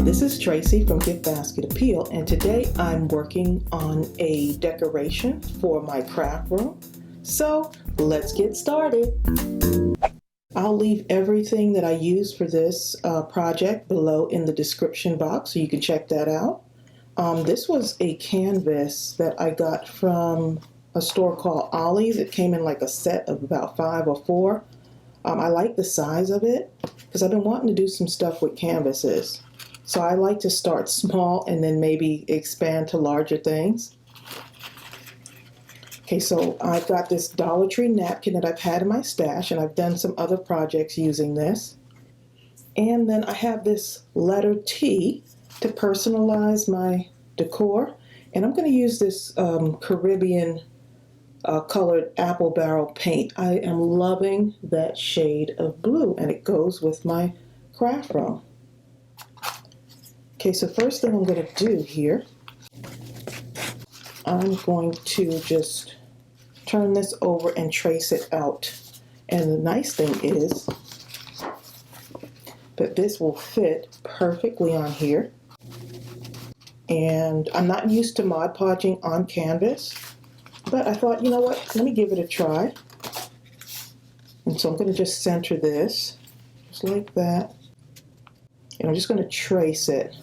This is Tracey from GiftBasketAppeal, and today I'm working on a decoration for my craft room. So let's get started. I'll leave everything that I use for this project below in the description box so you can check that out. This was a canvas that I got from a store called Ollies. It came in like a set of about 5 or 4. I like the size of it because I've been wanting to do some stuff with canvases. So I like to start small and then maybe expand to larger things. Okay, so I've got this Dollar Tree napkin that I've had in my stash, and I've done some other projects using this. And then I have this letter T to personalize my decor. And I'm going to use this Caribbean colored apple barrel paint. I am loving that shade of blue, and it goes with my craft room. Okay, so first thing I'm going to do here, I'm going to just turn this over and trace it out. And the nice thing is that this will fit perfectly on here. And I'm not used to Mod Podging on canvas, but I thought, you know what, let me give it a try. And so I'm going to just center this, just like that. And I'm just going to trace it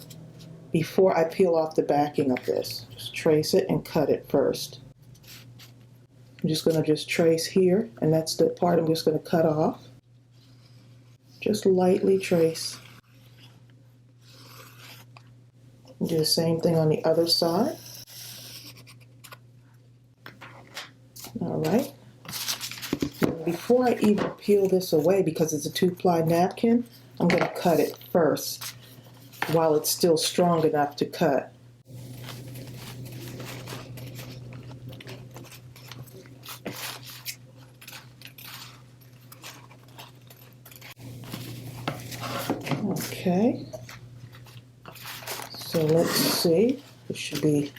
before I peel off the backing of this. Just trace it and cut it first. I'm just going to just trace here, and that's the part I'm just going to cut off. Just lightly trace. And do the same thing on the other side. All right. Before I even peel this away, because it's a 2-ply napkin, I'm going to cut it first while it's still strong enough to cut. Okay. So let's see. This should be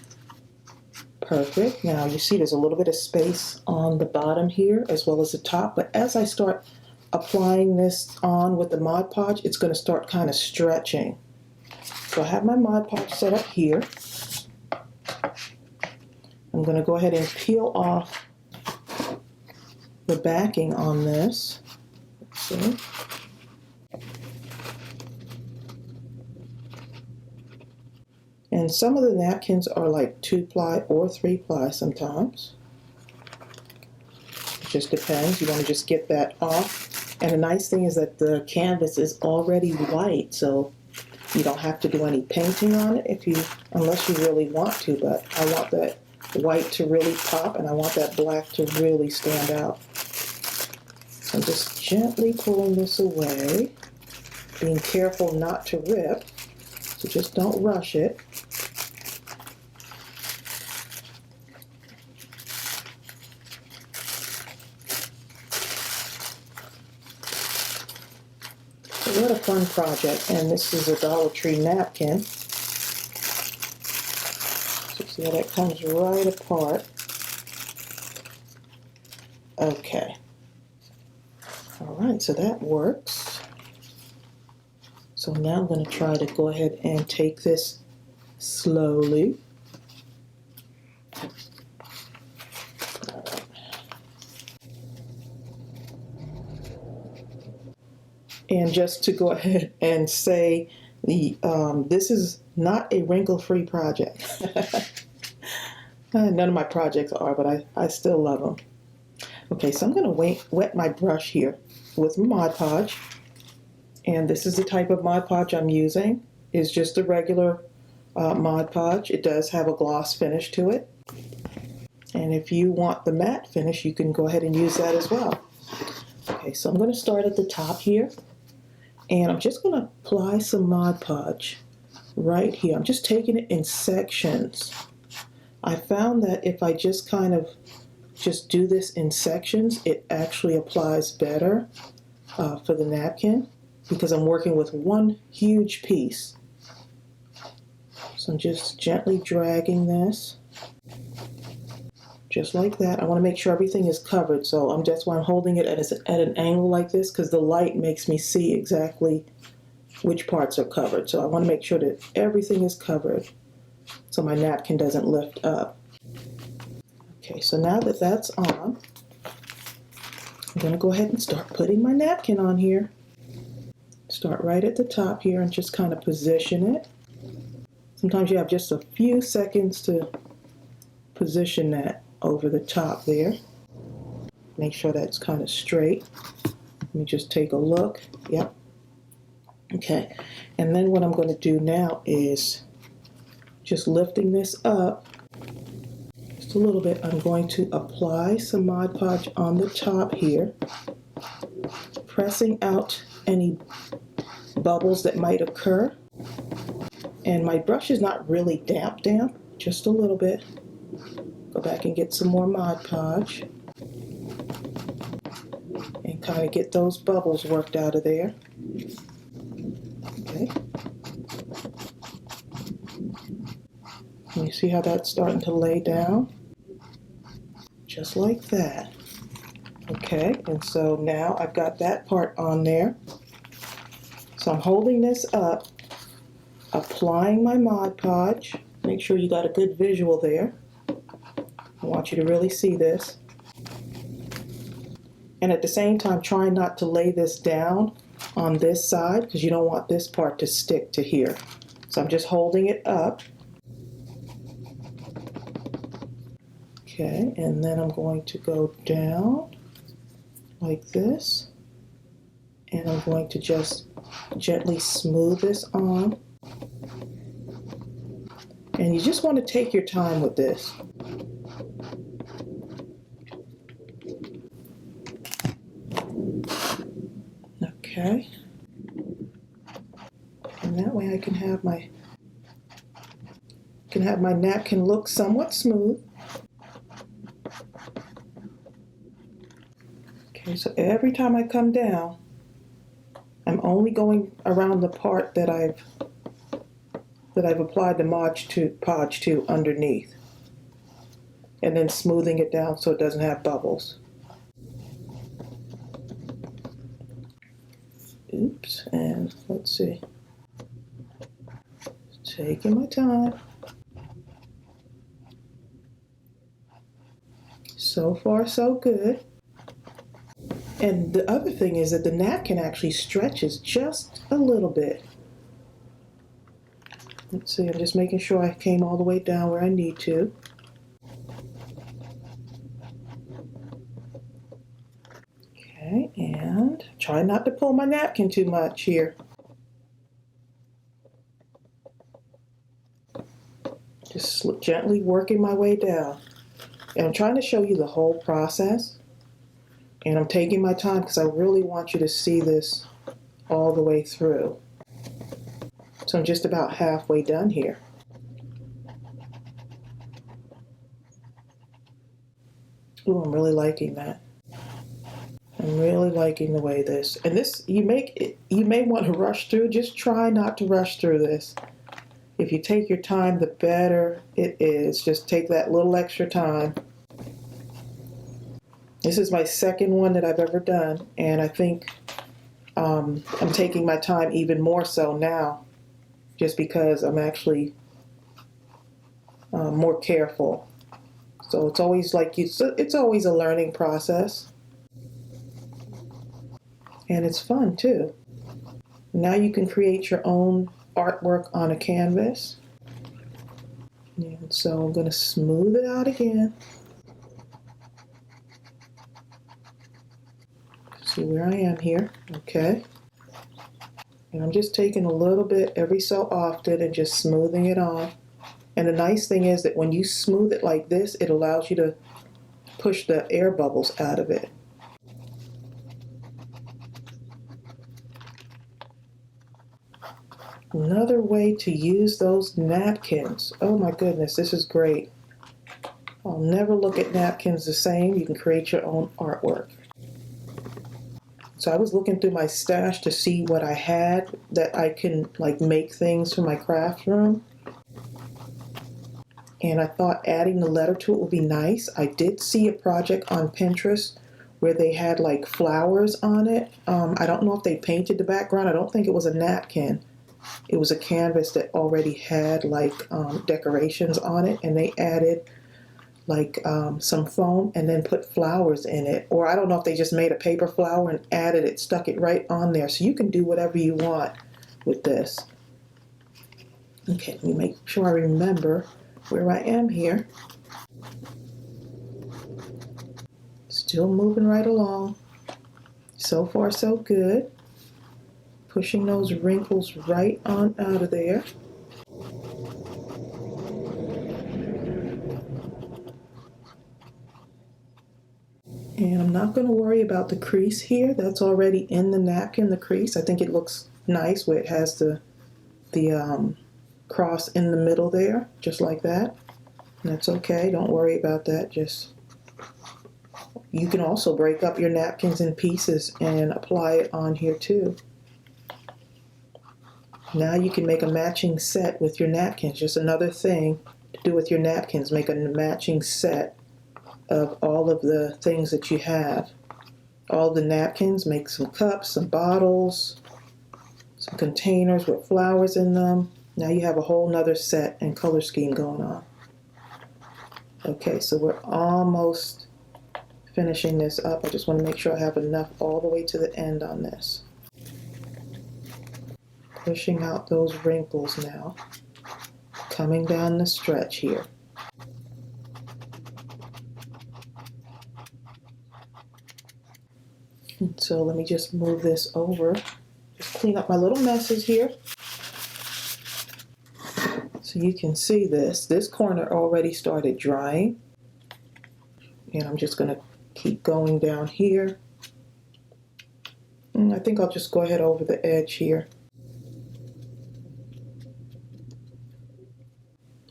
perfect. Now you see there's a little bit of space on the bottom here as well as the top, but as I start applying this on with the Mod Podge, it's going to start kind of stretching. So I have my Mod Podge set up here. I'm going to go ahead and peel off the backing on this. Let's see. And some of the napkins are like 2-ply or 3-ply sometimes. It just depends. You want to just get that off. And the nice thing is that the canvas is already white, so you don't have to do any painting on it unless you really want to. But I want that white to really pop, and I want that black to really stand out. So I'm just gently pulling this away, being careful not to rip. So just don't rush it. So what a fun project. And this is a Dollar Tree napkin. So see how that comes right apart. Okay. All right, so that works. So now I'm going to try to go ahead and take this slowly. And just to go ahead and say, this is not a wrinkle-free project. None of my projects are, but I still love them. Okay, so I'm going to wet my brush here with Mod Podge. And this is the type of Mod Podge I'm using. It's just a regular Mod Podge. It does have a gloss finish to it. And if you want the matte finish, you can go ahead and use that as well. Okay, so I'm going to start at the top here. And I'm just going to apply some Mod Podge right here. I'm just taking it in sections. I found that if I just kind of just do this in sections, it actually applies better for the napkin, because I'm working with one huge piece. So I'm just gently dragging this, just like that. I want to make sure everything is covered, so that's why I'm holding it at an angle like this, because the light makes me see exactly which parts are covered. So I want to make sure that everything is covered so my napkin doesn't lift up. Okay, so now that that's on, I'm going to go ahead and start putting my napkin on here. Start right at the top here and just kind of position it. Sometimes you have just a few seconds to position that over the top there. Make sure that's kind of straight. Let me just take a look. Yep. Okay, and then what I'm going to do now is just lifting this up just a little bit. I'm going to apply some Mod Podge on the top here, pressing out any bubbles that might occur. And my brush is not really damp, just a little bit. Go back and get some more Mod Podge and kind of get those bubbles worked out of there. Okay. And you see how that's starting to lay down? Just like that. Okay, and so now I've got that part on there. So I'm holding this up, applying my Mod Podge. Make sure you got a good visual there. I want you to really see this. And at the same time, try not to lay this down on this side because you don't want this part to stick to here. So I'm just holding it up. Okay, and then I'm going to go down like this. And I'm going to just gently smooth this on. And you just want to take your time with this. Okay. And that way I can have my napkin look somewhat smooth. Okay, so every time I come down, I'm only going around the part that I've applied the Podge to underneath, and then smoothing it down so it doesn't have bubbles. Oops, and let's see. Taking my time. So far, so good. And the other thing is that the napkin actually stretches just a little bit. Let's see, I'm just making sure I came all the way down where I need to. Okay, and try not to pull my napkin too much here. Just gently working my way down. And I'm trying to show you the whole process. And I'm taking my time because I really want you to see this all the way through. So I'm just about halfway done here. Ooh, I'm really liking that. I'm really liking the way this, and this, you may want to rush through. Just try not to rush through this. If you take your time, the better it is. Just take that little extra time. This is my second one that I've ever done, and I think I'm taking my time even more so now, just because I'm actually more careful. So it's always it's always a learning process. And it's fun too. Now you can create your own artwork on a canvas. And so I'm going to smooth it out again. See where I am here. Okay. And I'm just taking a little bit every so often and just smoothing it on. And the nice thing is that when you smooth it like this, it allows you to push the air bubbles out of it. Another way to use those napkins. Oh my goodness, this is great. I'll never look at napkins the same. You can create your own artwork. So I was looking through my stash to see what I had that I can make things for my craft room. And I thought adding the letter to it would be nice. I did see a project on Pinterest where they had like flowers on it. I don't know if they painted the background. I don't think it was a napkin. It was a canvas that already had like decorations on it, and they added like some foam and then put flowers in it. Or I don't know if they just made a paper flower and added it, stuck it right on there. So you can do whatever you want with this. Okay, let me make sure I remember where I am here. Still moving right along. So far, so good. Pushing those wrinkles right on out of there. And I'm not going to worry about the crease here. That's already in the napkin, the crease. I think it looks nice where it has the cross in the middle there, just like that. And that's okay. Don't worry about that. You can also break up your napkins in pieces and apply it on here too. Now you can make a matching set with your napkins. Just another thing to do with your napkins. Make a matching set of all of the things that you have. All the napkins, make some cups, some bottles, some containers with flowers in them. Now you have a whole nother set and color scheme going on. Okay, so we're almost finishing this up. I just want to make sure I have enough all the way to the end on this. Pushing out those wrinkles now. Coming down the stretch here. So let me just move this over. Just clean up my little messes here. So you can see this. This corner already started drying. And I'm just going to keep going down here. And I think I'll just go ahead over the edge here.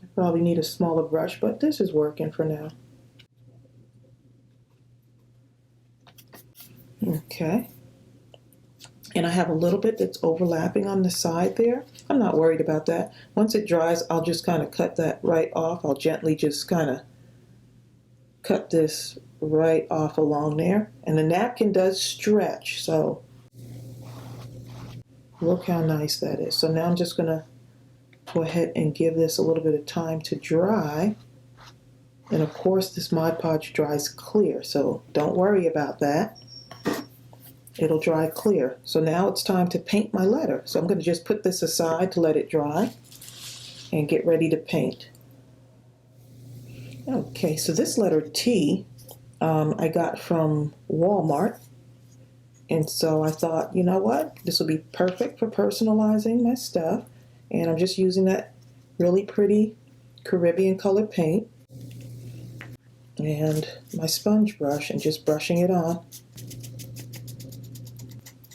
I probably need a smaller brush, but this is working for now. Okay. And I have a little bit that's overlapping on the side there. I'm not worried about that. Once it dries, I'll just kind of cut that right off. I'll gently just kind of cut this right off along there. And the napkin does stretch, so look how nice that is. So now I'm just going to go ahead and give this a little bit of time to dry. And of course, this Mod Podge dries clear, so don't worry about that. It'll dry clear. So now it's time to paint my letter. So I'm going to just put this aside to let it dry and get ready to paint. Okay, so this letter T I got from Walmart. And so I thought, you know what? This will be perfect for personalizing my stuff. And I'm just using that really pretty Caribbean colored paint and my sponge brush and just brushing it on.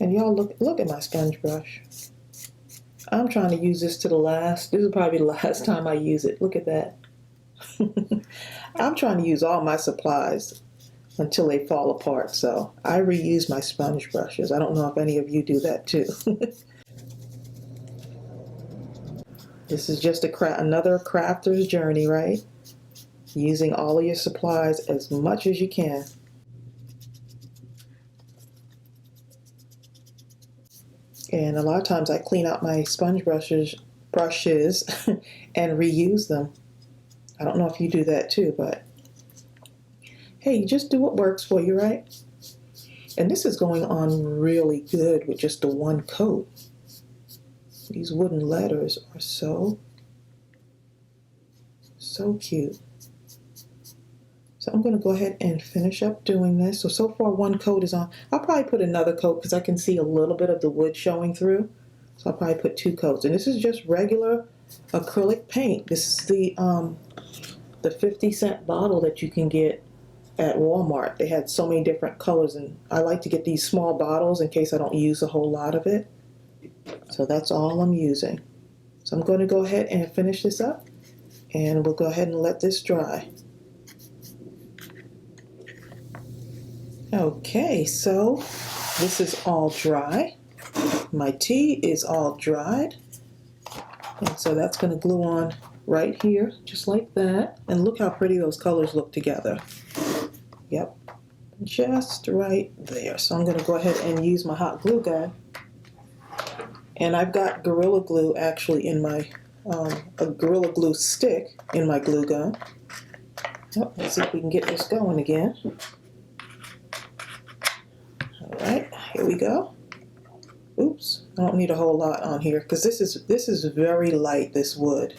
And y'all look at my sponge brush. I'm trying to use this to the last. This is probably the last time I use it. Look at that. I'm trying to use all my supplies until they fall apart. So I reuse my sponge brushes. I don't know if any of you do that too. This is just another crafter's journey, right? Using all of your supplies as much as you can. And a lot of times I clean out my sponge brushes and reuse them. I don't know if you do that too, but hey, you just do what works for you, right? And this is going on really good with just the one coat. These wooden letters are so cute. So I'm going to go ahead and finish up doing this. So far one coat is on. I'll probably put another coat because I can see a little bit of the wood showing through. So I'll probably put 2 coats. And this is just regular acrylic paint. This is the 50-cent bottle that you can get at Walmart. They had so many different colors, and I like to get these small bottles in case I don't use a whole lot of it. So that's all I'm using. So I'm going to go ahead and finish this up, and we'll go ahead and let this dry. Okay, so this is all dry. My tea is all dried. And so that's going to glue on right here, just like that. And look how pretty those colors look together. Yep, just right there. So I'm going to go ahead and use my hot glue gun. And I've got Gorilla Glue actually in my, a Gorilla Glue stick in my glue gun. Oh, let's see if we can get this going again. All right, here we go. Oops, I don't need a whole lot on here because this is very light, this wood.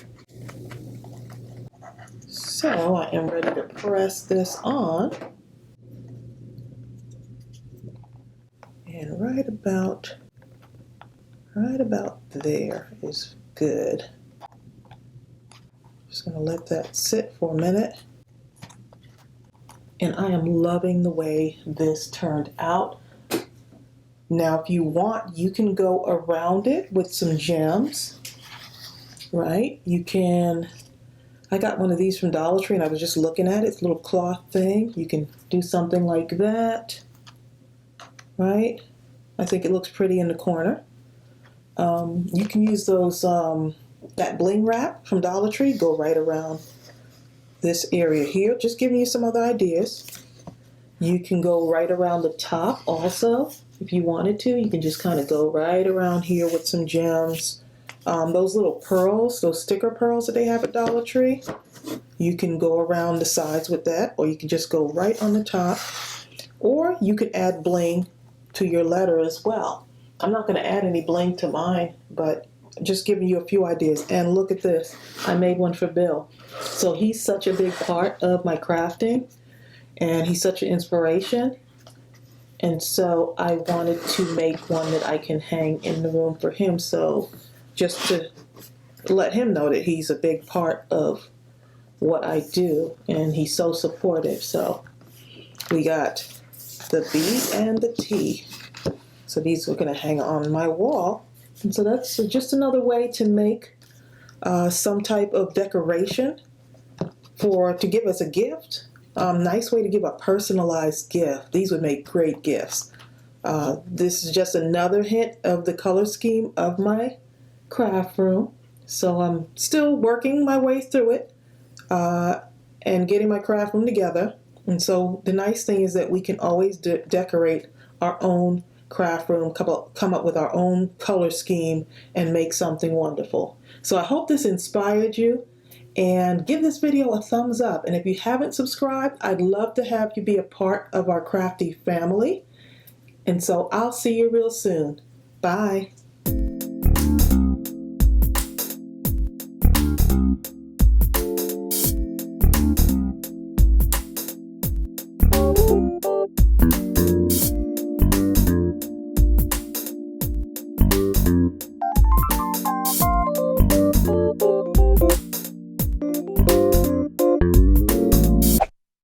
So I am ready to press this on. And right about there is good. Just gonna let that sit for a minute. And I am loving the way this turned out. Now, if you want, you can go around it with some gems, right? You can, I got one of these from Dollar Tree and I was just looking at it. It's a little cloth thing. You can do something like that, right? I think it looks pretty in the corner. You can use those, that bling wrap from Dollar Tree, go right around this area here. Just giving you some other ideas. You can go right around the top also. If you wanted to, you can just kind of go right around here with some gems. Those little pearls, those sticker pearls that they have at Dollar Tree, you can go around the sides with that, or you can just go right on the top. Or you could add bling to your letter as well. I'm not going to add any bling to mine, but just giving you a few ideas. And look at this. I made one for Bill. So he's such a big part of my crafting, and he's such an inspiration. And so I wanted to make one that I can hang in the room for him. So just to let him know that he's a big part of what I do, and he's so supportive. So we got the B and the T. So these are going to hang on my wall. And so that's just another way to make some type of decoration to give us a gift. Nice way to give a personalized gift. These would make great gifts. This is just another hint of the color scheme of my craft room. So I'm still working my way through it and getting my craft room together. And so the nice thing is that we can always decorate our own craft room, come up with our own color scheme and make something wonderful. So I hope this inspired you. And give this video a thumbs up. And if you haven't subscribed, I'd love to have you be a part of our crafty family. And so I'll see you real soon. Bye.